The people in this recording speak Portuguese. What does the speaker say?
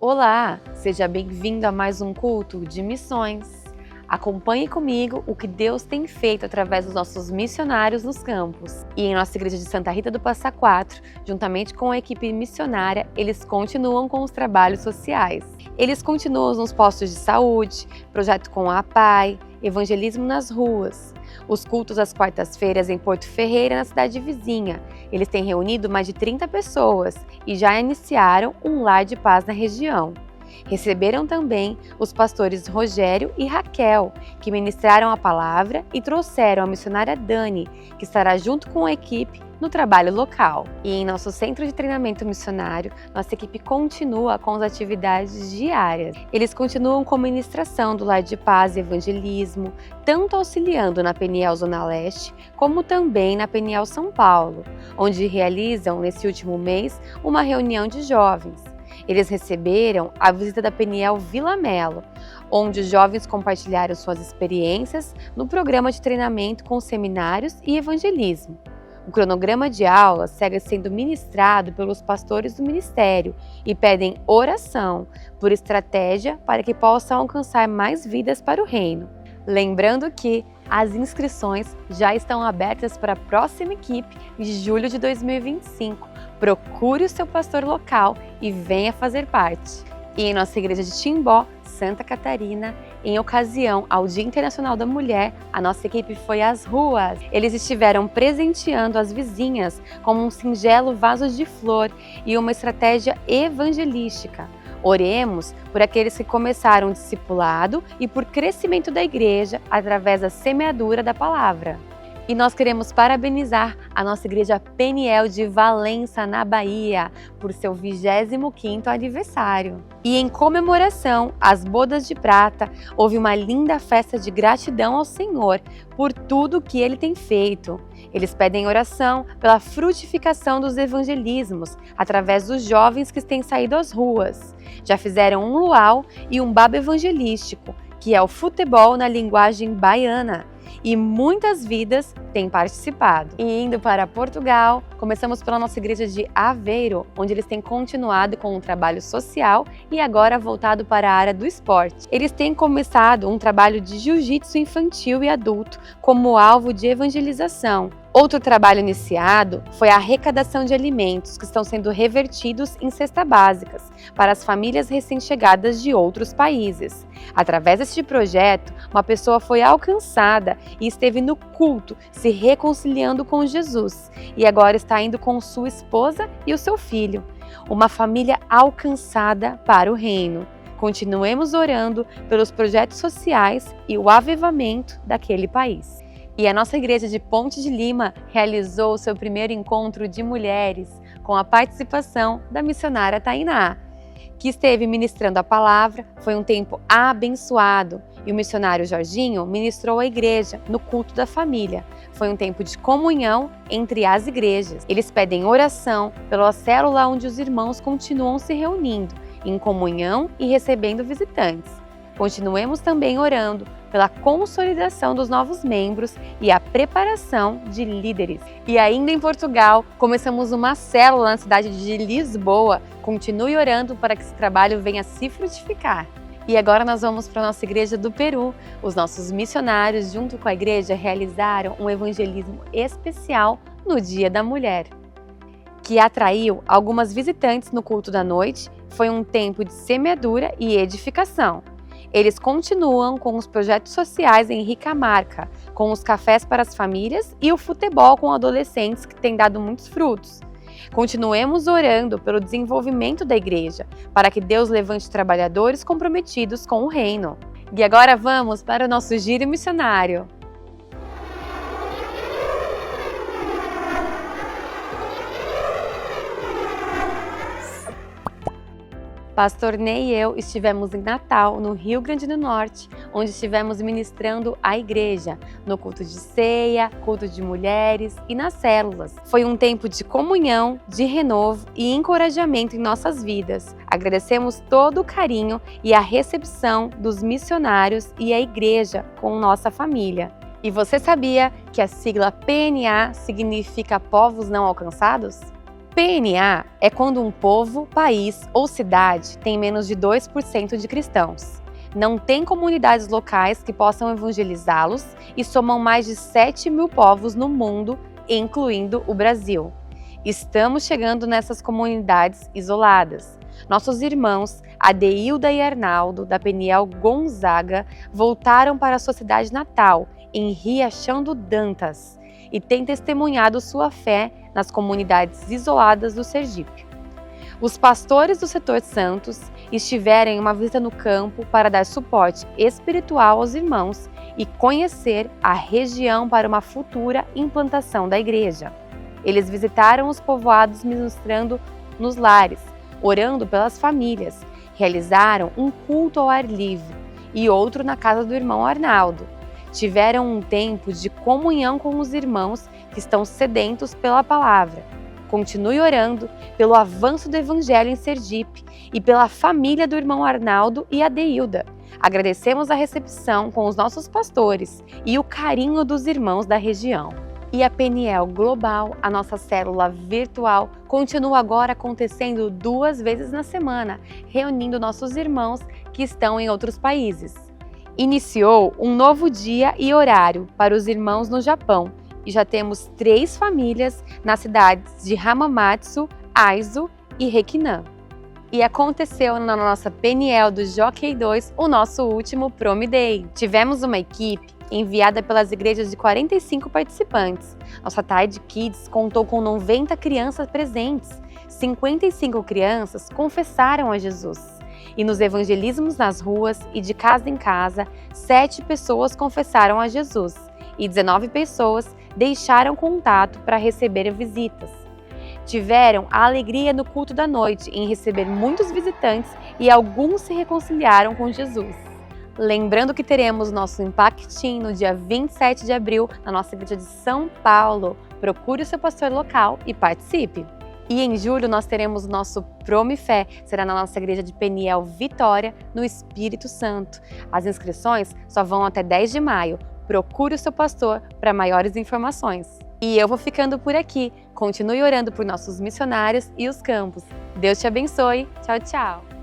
Olá, seja bem-vindo a mais um culto de missões. Acompanhe comigo o que Deus tem feito através dos nossos missionários nos campos. E em nossa igreja de Santa Rita do Passa Quatro, juntamente com a equipe missionária, eles continuam com os trabalhos sociais. Eles continuam nos postos de saúde, projeto com a APAI, evangelismo nas ruas. Os cultos às quartas-feiras em Porto Ferreira, na cidade vizinha. Eles têm reunido mais de 30 pessoas e já iniciaram um lar de paz na região. Receberam também os pastores Rogério e Raquel, que ministraram a palavra e trouxeram a missionária Dani, que estará junto com a equipe no trabalho local. E em nosso centro de treinamento missionário, nossa equipe continua com as atividades diárias. Eles continuam com ministração do lar de paz e evangelismo, tanto auxiliando na Peniel Zona Leste, como também na Peniel São Paulo, onde realizam, nesse último mês, uma reunião de jovens. Eles receberam a visita da Peniel Vila Melo, onde os jovens compartilharam suas experiências no programa de treinamento com seminários e evangelismo. O cronograma de aulas segue sendo ministrado pelos pastores do ministério e pedem oração por estratégia para que possam alcançar mais vidas para o reino. Lembrando que as inscrições já estão abertas para a próxima equipe de julho de 2025. Procure o seu pastor local e venha fazer parte. E em nossa igreja de Timbó, Santa Catarina, em ocasião ao Dia Internacional da Mulher, a nossa equipe foi às ruas. Eles estiveram presenteando as vizinhas com um singelo vaso de flor e uma estratégia evangelística. Oremos por aqueles que começaram o discipulado e por crescimento da igreja através da semeadura da palavra. E nós queremos parabenizar a nossa igreja Peniel de Valença, na Bahia, por seu 25º aniversário. E em comemoração às bodas de prata, houve uma linda festa de gratidão ao Senhor por tudo que Ele tem feito. Eles pedem oração pela frutificação dos evangelismos, através dos jovens que têm saído às ruas. Já fizeram um luau e um baba evangelístico, que é o futebol na linguagem baiana. E muitas vidas têm participado. E indo para Portugal, começamos pela nossa igreja de Aveiro, onde eles têm continuado com um trabalho social e agora voltado para a área do esporte. Eles têm começado um trabalho de jiu-jitsu infantil e adulto como alvo de evangelização. Outro trabalho iniciado foi a arrecadação de alimentos que estão sendo revertidos em cestas básicas para as famílias recém-chegadas de outros países. Através deste projeto, uma pessoa foi alcançada e esteve no culto, se reconciliando com Jesus, e agora está indo com sua esposa e o seu filho. Uma família alcançada para o reino. Continuemos orando pelos projetos sociais e o avivamento daquele país. E a nossa igreja de Ponte de Lima realizou o seu primeiro encontro de mulheres com a participação da missionária Tainá, que esteve ministrando a palavra. Foi um tempo abençoado e o missionário Jorginho ministrou a igreja no culto da família. Foi um tempo de comunhão entre as igrejas. Eles pedem oração pela célula onde os irmãos continuam se reunindo em comunhão e recebendo visitantes. Continuemos também orando pela consolidação dos novos membros e a preparação de líderes. E ainda em Portugal, começamos uma célula na cidade de Lisboa. Continue orando para que esse trabalho venha se frutificar. E agora nós vamos para a nossa igreja do Peru. Os nossos missionários, junto com a igreja, realizaram um evangelismo especial no Dia da Mulher, que atraiu algumas visitantes no culto da noite. Foi um tempo de semeadura e edificação. Eles continuam com os projetos sociais em Ricamarca, com os cafés para as famílias e o futebol com adolescentes, que tem dado muitos frutos. Continuemos orando pelo desenvolvimento da igreja, para que Deus levante trabalhadores comprometidos com o reino. E agora vamos para o nosso giro missionário. Pastor Ney e eu estivemos em Natal, no Rio Grande do Norte, onde estivemos ministrando a igreja, no culto de ceia, culto de mulheres e nas células. Foi um tempo de comunhão, de renovo e encorajamento em nossas vidas. Agradecemos todo o carinho e a recepção dos missionários e a igreja com nossa família. E você sabia que a sigla PNA significa Povos Não Alcançados? PNA é quando um povo, país ou cidade tem menos de 2% de cristãos, não tem comunidades locais que possam evangelizá-los e somam mais de 7 mil povos no mundo, incluindo o Brasil. Estamos chegando nessas comunidades isoladas. Nossos irmãos, Adeilda e Arnaldo, da Peniel Gonzaga, voltaram para a sua cidade natal, em Riachão do Dantas, e têm testemunhado sua fé nas comunidades isoladas do Sergipe. Os pastores do setor Santos estiveram em uma visita no campo para dar suporte espiritual aos irmãos e conhecer a região para uma futura implantação da igreja. Eles visitaram os povoados ministrando nos lares, orando pelas famílias, realizaram um culto ao ar livre e outro na casa do irmão Arnaldo. Tiveram um tempo de comunhão com os irmãos que estão sedentos pela palavra. Continue orando pelo avanço do Evangelho em Sergipe e pela família do irmão Arnaldo e Adeilda. Agradecemos a recepção com os nossos pastores e o carinho dos irmãos da região. E a Peniel Global, a nossa célula virtual, continua agora acontecendo 2 vezes na semana, reunindo nossos irmãos que estão em outros países. Iniciou um novo dia e horário para os irmãos no Japão e já temos 3 famílias nas cidades de Hamamatsu, Aizu e Rekinan. E aconteceu na nossa Peniel do Jockey 2 o nosso último Promi Day. Tivemos uma equipe enviada pelas igrejas de 45 participantes. Nossa Tide Kids contou com 90 crianças presentes. 55 crianças confessaram a Jesus. E nos evangelismos nas ruas e de casa em casa, 7 pessoas confessaram a Jesus e 19 pessoas deixaram contato para receber visitas. Tiveram a alegria no culto da noite em receber muitos visitantes e alguns se reconciliaram com Jesus. Lembrando que teremos nosso Impactim no dia 27 de abril na nossa igreja de São Paulo. Procure o seu pastor local e participe! E em julho nós teremos o nosso Promifé, será na nossa igreja de Peniel Vitória, no Espírito Santo. As inscrições só vão até 10 de maio. Procure o seu pastor para maiores informações. E eu vou ficando por aqui. Continue orando por nossos missionários e os campos. Deus te abençoe. Tchau, tchau.